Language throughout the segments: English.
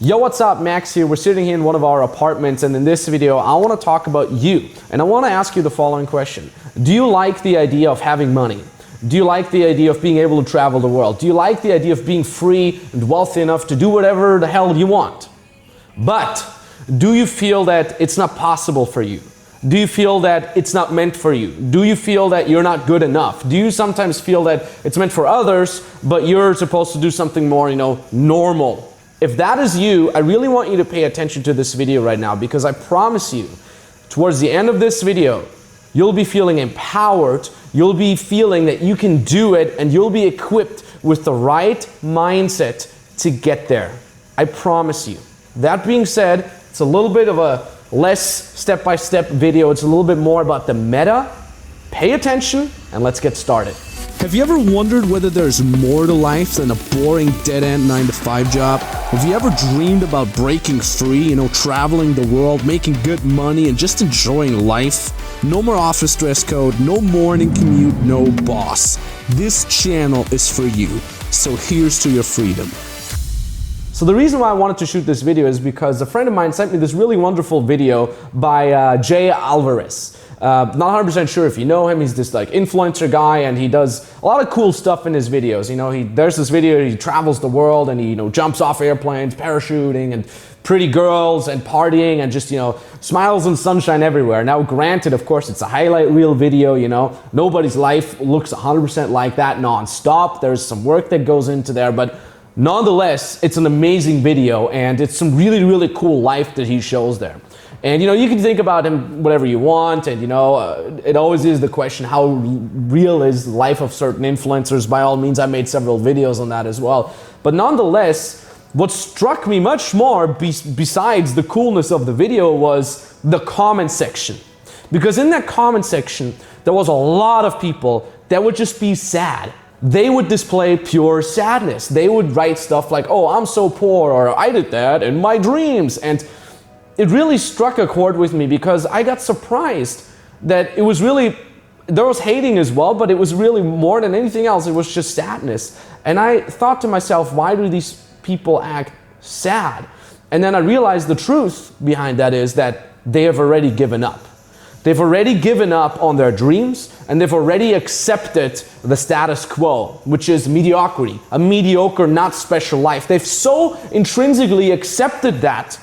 Yo, what's up? Max here. We're sitting here in one of our apartments, and in this video I want to talk about you. And I want to ask you the following question. Do you like the idea of having money? Do you like the idea of being able to travel the world? Do you like the idea of being free and wealthy enough to do whatever the hell you want? But do you feel that it's not possible for you? Do you feel that it's not meant for you? Do you feel that you're not good enough? Do you sometimes feel that it's meant for others, but you're supposed to do something more, normal? If that is you, I really want you to pay attention to this video right now, because I promise you, towards the end of this video, you'll be feeling empowered, you'll be feeling that you can do it, and you'll be equipped with the right mindset to get there. I promise you. That being said, it's a little bit of a less step-by-step video. It's a little bit more about the meta. Pay attention, and let's get started. Have you ever wondered whether there's more to life than a boring dead-end 9-to-5 job? Have you ever dreamed about breaking free, traveling the world, making good money, and just enjoying life? No more office dress code, no morning commute, no boss. This channel is for you, so here's to your freedom. So the reason why I wanted to shoot this video is because a friend of mine sent me this really wonderful video by Jay Alvarez. Not 100% sure if you know him. He's this influencer guy, and he does a lot of cool stuff in his videos. There's this video, he travels the world and he jumps off airplanes, parachuting, and pretty girls and partying, and just smiles and sunshine everywhere. Now granted, of course, it's a highlight reel video. Nobody's life looks 100% like that non-stop. There's some work that goes into there, but nonetheless, it's an amazing video, and it's some really cool life that he shows there. And you can think about him whatever you want, and it always is the question, how real is the life of certain influencers? By all means, I made several videos on that as well. But nonetheless, what struck me much more besides the coolness of the video was the comment section. Because in that comment section, there was a lot of people that would just be sad. They would display pure sadness. They would write stuff like, "Oh, I'm so poor," or "I did that in my dreams." And it really struck a chord with me, because I got surprised that it was really, there was hating as well, but it was really more than anything else, it was just sadness. And I thought to myself, why do these people act sad? And then I realized the truth behind that is that they have already given up. They've already given up on their dreams, and they've already accepted the status quo, which is mediocrity, a mediocre, not special life. They've so intrinsically accepted that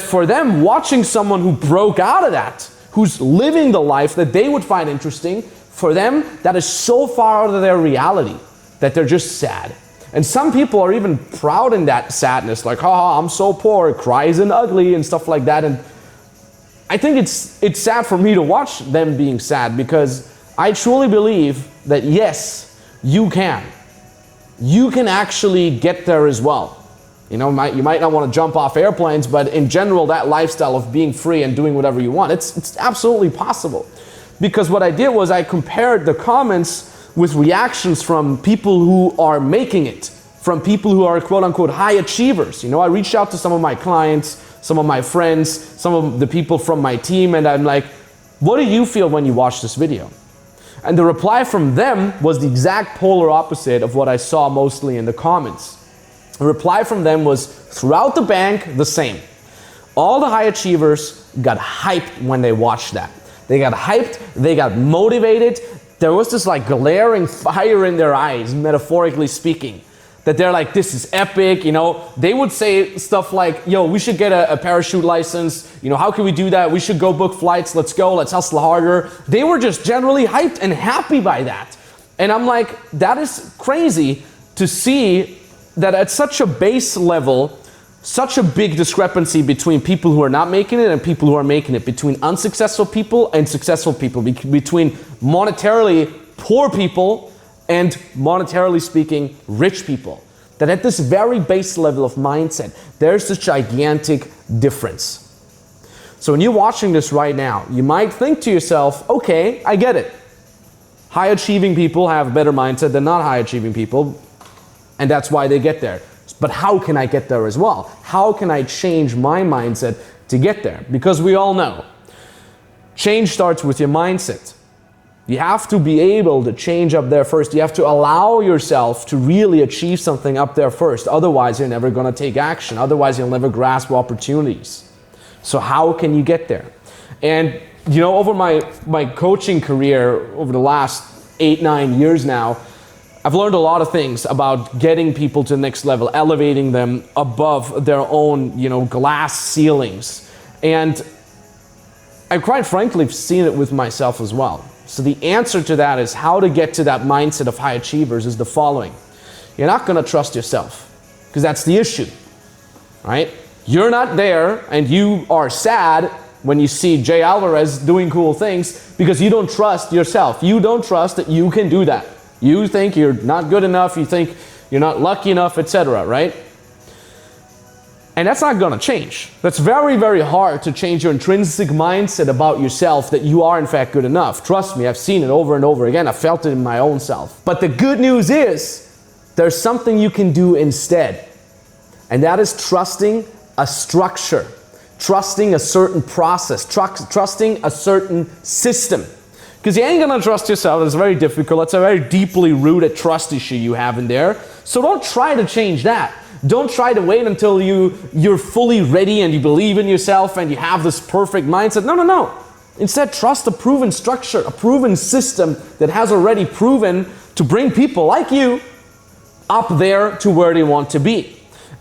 for them, watching someone who broke out of that, who's living the life that they would find interesting, for them, that is so far out of their reality that they're just sad. And some people are even proud in that sadness, like, haha, I'm so poor, cries and ugly, and stuff like that. And I think it's sad for me to watch them being sad, because I truly believe that yes, you can. You can actually get there as well. You might not want to jump off airplanes, but in general, that lifestyle of being free and doing whatever you want, it's absolutely possible. Because what I did was I compared the comments with reactions from people who are making it, from people who are quote-unquote high achievers. I reached out to some of my clients, some of my friends, some of the people from my team, and I'm like, what do you feel when you watch this video? And the reply from them was the exact polar opposite of what I saw mostly in the comments. The reply from them was throughout the bank the same. All the high achievers got hyped when they watched that. They got hyped, they got motivated. There was this glaring fire in their eyes, metaphorically speaking, that they're like, this is epic. They would say stuff like, yo, we should get a parachute license. How can we do that? We should go book flights. Let's go. Let's hustle harder. They were just generally hyped and happy by that. And I'm like, that is crazy to see that at such a base level, such a big discrepancy between people who are not making it and people who are making it, between unsuccessful people and successful people, between monetarily poor people and monetarily speaking rich people. That at this very base level of mindset, there's this gigantic difference. So when you're watching this right now, you might think to yourself, okay, I get it. High achieving people have a better mindset than not high achieving people, and that's why they get there. But how can I get there as well? How can I change my mindset to get there? Because we all know, change starts with your mindset. You have to be able to change up there first. You have to allow yourself to really achieve something up there first. Otherwise, you're never going to take action. Otherwise, you'll never grasp opportunities. So how can you get there? And you know, over my coaching career, over the last 8-9 years now, I've learned a lot of things about getting people to the next level, elevating them above their own, you know, glass ceilings. And I quite frankly have seen it with myself as well. So the answer to that is how to get to that mindset of high achievers is the following. You're not going to trust yourself, because that's the issue, right? You're not there and you are sad when you see Jay Alvarez doing cool things because you don't trust yourself. You don't trust that you can do that. You think you're not good enough, you think you're not lucky enough, etc., right? And that's not going to change. That's very, very hard to change your intrinsic mindset about yourself that you are in fact good enough. Trust me, I've seen it over and over again. I've felt it in my own self. But the good news is there's something you can do instead. And that is trusting a structure, trusting a certain process, trusting a certain system. Because you ain't going to trust yourself. It's very difficult. It's a very deeply rooted trust issue you have in there. So don't try to change that. Don't try to wait until you're fully ready and you believe in yourself and you have this perfect mindset. No, no, no. Instead, trust a proven structure, a proven system that has already proven to bring people like you up there to where they want to be.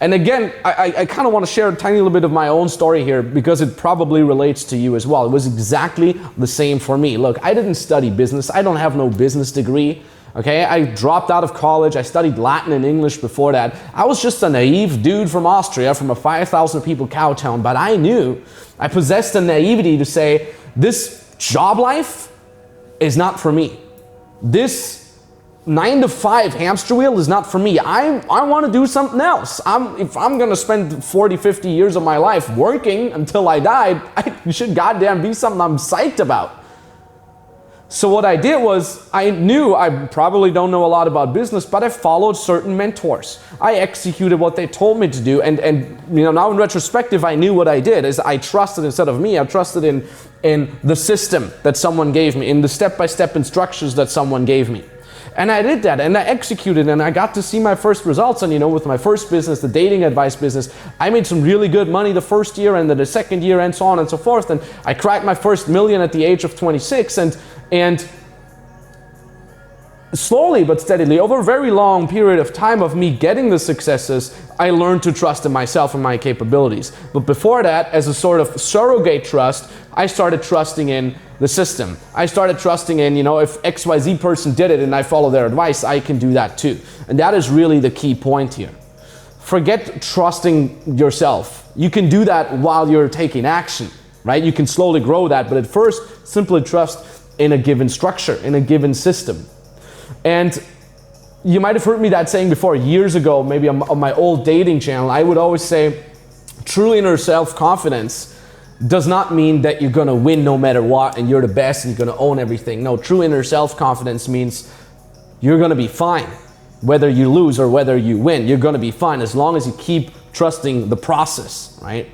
And again, I kind of want to share a tiny little bit of my own story here because it probably relates to you as well. It was exactly the same for me. Look, I didn't study business. I don't have no business degree. Okay, I dropped out of college. I studied Latin and English before that. I was just a naive dude from Austria, from a 5,000 people cow town, but I knew, I possessed the naivety to say, this job life is not for me. This 9-to-5 hamster wheel is not for me. I want to do something else. If I'm going to spend 40, 50 years of my life working until I die, it should goddamn be something I'm psyched about. So what I did was, I knew I probably don't know a lot about business, but I followed certain mentors. I executed what they told me to do, and you know, now in retrospective, I knew what I did is I trusted instead of me. I trusted in the system that someone gave me, in the step-by-step instructions that someone gave me. And I did that, and I executed, and I got to see my first results. And you know, with my first business, the dating advice business, I made some really good money the first year, and then the second year, and so on and so forth. And I cracked my first million at the age of 26, and slowly but steadily, over a very long period of time of me getting the successes, I learned to trust in myself and my capabilities. But before that, as a sort of surrogate trust, I started trusting in the system. I started trusting in, you know, if XYZ person did it and I follow their advice, I can do that too. And that is really the key point here. Forget trusting yourself. You can do that while you're taking action, right? You can slowly grow that, but at first, simply trust in a given structure, in a given system. And you might have heard me that saying before, years ago, maybe on my old dating channel. I would always say, true inner self-confidence does not mean that you're gonna win no matter what and you're the best and you're gonna own everything. No, true inner self-confidence means you're gonna be fine. Whether you lose or whether you win, you're gonna be fine as long as you keep trusting the process, right?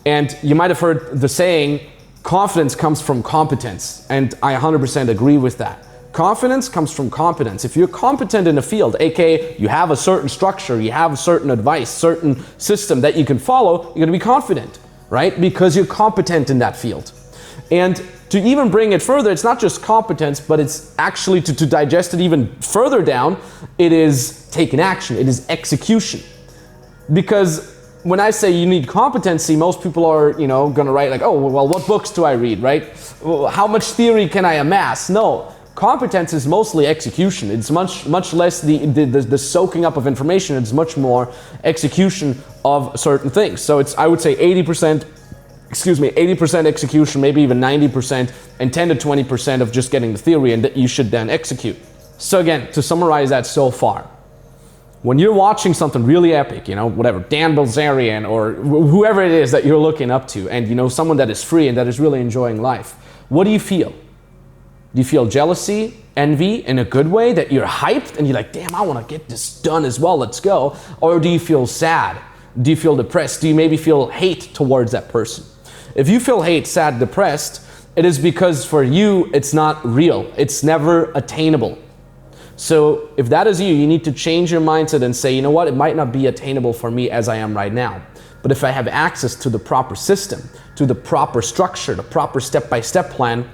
And you might have heard the saying, confidence comes from competence, and I 100% agree with that. Confidence comes from competence. If you're competent in a field, aka you have a certain structure, you have a certain advice, certain system that you can follow, you're gonna be confident, right? Because you're competent in that field. And to even bring it further, it's not just competence, but it's actually to digest it even further down, it is taking action, it is execution. Because when I say you need competency, most people are, you know, gonna write like, oh, well, what books do I read, right? How much theory can I amass? No, competence is mostly execution. It's much less the soaking up of information. It's much more execution of certain things. So it's, I would say 80% execution, maybe even 90%, and 10 to 20% of just getting the theory, and that you should then execute. So again, to summarize that so far, when you're watching something really epic, you know, whatever, Dan Bilzerian or whoever it is that you're looking up to, and you know, someone that is free and that is really enjoying life, what do you feel? Do you feel jealousy, envy in a good way, that you're hyped and you're like, damn, I want to get this done as well, let's go? Or do you feel sad? Do you feel depressed? Do you maybe feel hate towards that person? If you feel hate, sad, depressed, it is because for you, it's not real. It's never attainable. So if that is you, you need to change your mindset and say, you know what, it might not be attainable for me as I am right now. But if I have access to the proper system, to the proper structure, the proper step-by-step plan,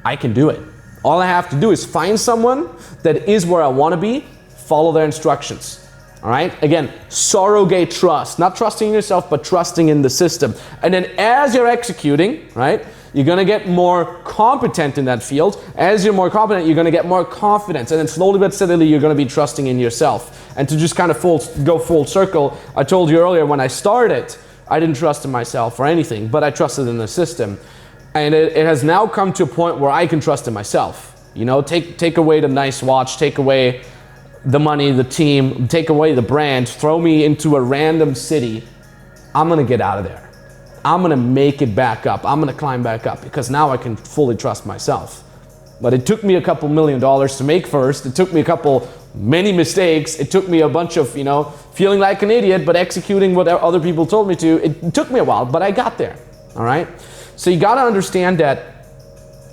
I can do it. All I have to do is find someone that is where I want to be, follow their instructions. All right? Again, surrogate trust. Not trusting in yourself, but trusting in the system. And then as you're executing, right, you're going to get more competent in that field. As you're more competent, you're going to get more confidence. And then slowly but steadily, you're going to be trusting in yourself. And to just kind of go full circle, I told you earlier when I started, I didn't trust in myself or anything, but I trusted in the system. And it has now come to a point where I can trust in myself. You know, take away the nice watch, take away the money, the team, take away the brand, throw me into a random city, I'm gonna get out of there. I'm gonna make it back up. I'm gonna climb back up because now I can fully trust myself. But it took me a couple $1 million to make first. It took me many mistakes. It took me a bunch of, you know, feeling like an idiot, but executing what other people told me to. It took me a while, but I got there, all right? So you gotta understand that,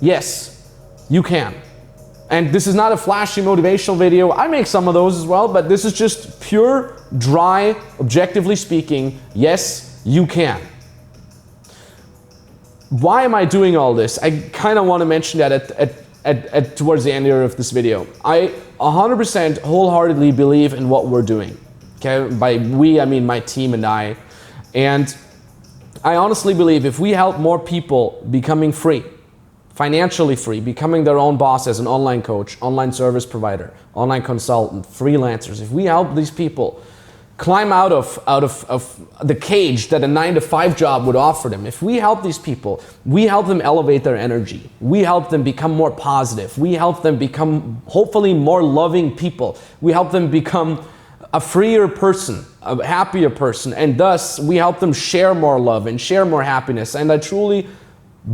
yes, you can. And this is not a flashy motivational video. I make some of those as well, but this is just pure, dry, objectively speaking, yes, you can. Why am I doing all this? I kind of want to mention that towards the end here of this video. I 100% wholeheartedly believe in what we're doing. Okay, by we, I mean my team and I. And I honestly believe if we help more people becoming free, financially free, becoming their own boss as an online coach, online service provider, online consultant, freelancers, if we help these people climb out of the cage that a 9-to-5 job would offer them, if we help these people, we help them elevate their energy, we help them become more positive, we help them become hopefully more loving people, we help them become a freer person, a happier person, and thus we help them share more love and share more happiness. And I truly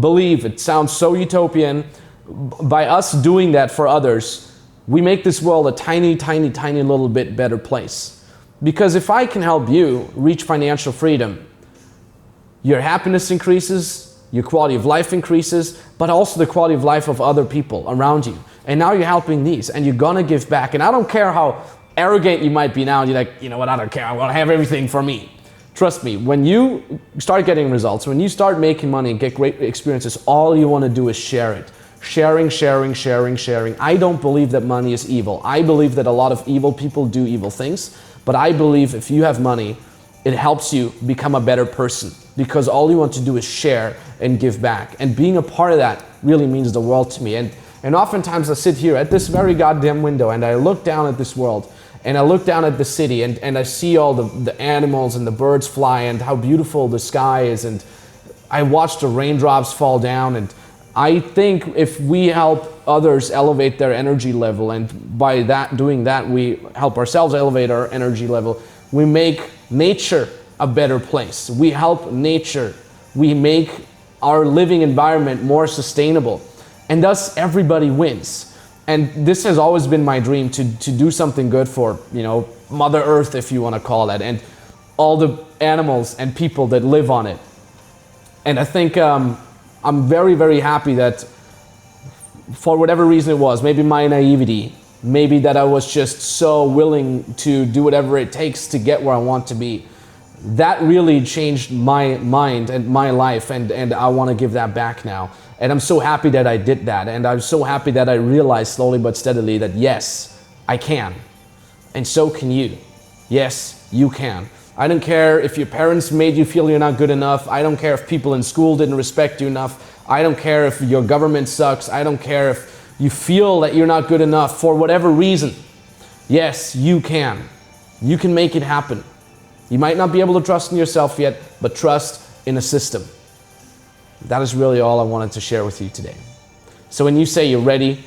believe, it sounds so utopian, by us doing that for others, we make this world a tiny, tiny, tiny little bit better place. Because if I can help you reach financial freedom, your happiness increases, your quality of life increases, but also the quality of life of other people around you. And now you're helping these, and you're gonna give back. And I don't care how arrogant you might be now, and you're like, you know what, I don't care, I wanna have everything for me. Trust me, when you start getting results, when you start making money and get great experiences, all you want to do is share it. Sharing, sharing, sharing, sharing. I don't believe that money is evil. I believe that a lot of evil people do evil things, but I believe if you have money, it helps you become a better person because all you want to do is share and give back. And being a part of that really means the world to me. And oftentimes I sit here at this very goddamn window and I look down at this world and I look down at the city and I see all the animals and the birds fly and how beautiful the sky is, and I watch the raindrops fall down, and I think if we help others elevate their energy level, and by doing that we help ourselves elevate our energy level, we make nature a better place. We help nature. We make our living environment more sustainable, and thus everybody wins. And this has always been my dream, to do something good for, you know, Mother Earth, if you want to call it, and all the animals and people that live on it. And I think I'm very, very happy that for whatever reason it was, maybe my naivety, maybe that I was just so willing to do whatever it takes to get where I want to be, that really changed my mind and my life, and I want to give that back now. And I'm so happy that I did that, and I'm so happy that I realized slowly but steadily that yes, I can, and so can you. Yes, you can. I don't care if your parents made you feel you're not good enough. I don't care if people in school didn't respect you enough. I don't care if your government sucks. I don't care if you feel that you're not good enough for whatever reason. Yes, you can. You can make it happen. You might not be able to trust in yourself yet, but trust in a system. That is really all I wanted to share with you today. So when you say you're ready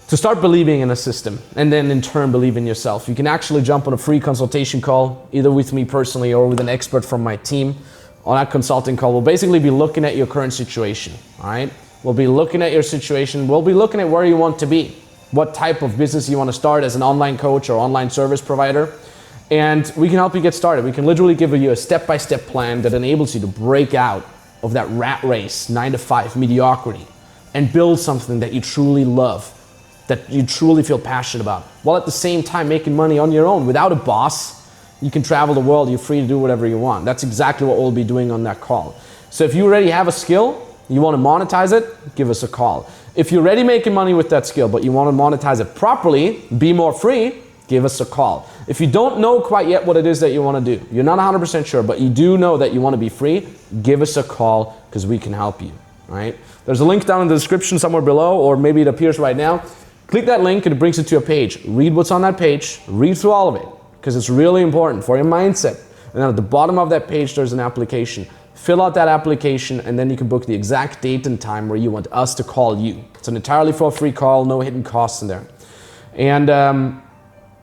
to start believing in a system, and then in turn believe in yourself, you can actually jump on a free consultation call, either with me personally or with an expert from my team. On that consulting call, we'll basically be looking at your current situation, all right? We'll be looking at your situation. We'll be looking at where you want to be, what type of business you want to start as an online coach or online service provider. And we can help you get started. We can literally give you a step-by-step plan that enables you to break out of that rat race, 9-to-5 mediocrity, and build something that you truly love, that you truly feel passionate about, while at the same time making money on your own without a boss. You can travel the world, you're free to do whatever you want. That's exactly what we'll be doing on that call. So if you already have a skill, you want to monetize it, give us a call. If you're already making money with that skill, but you want to monetize it properly, be more free, give us a call. If you don't know quite yet what it is that you want to do, you're not 100% sure, but you do know that you want to be free, give us a call because we can help you, right? There's a link down in the description somewhere below, or maybe it appears right now. Click that link and it brings you to a page. Read what's on that page, read through all of it, because it's really important for your mindset. And then at the bottom of that page, there's an application. Fill out that application and then you can book the exact date and time where you want us to call you. It's an entirely for free call, no hidden costs in there. And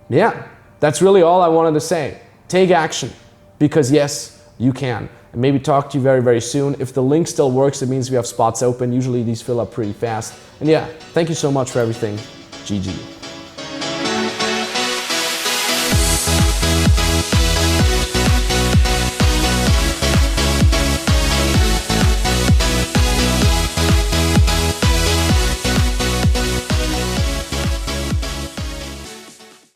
yeah, that's really all I wanted to say. Take action, because yes, you can. And maybe talk to you very, very soon. If the link still works, it means we have spots open. Usually these fill up pretty fast. And yeah, thank you so much for everything. GG.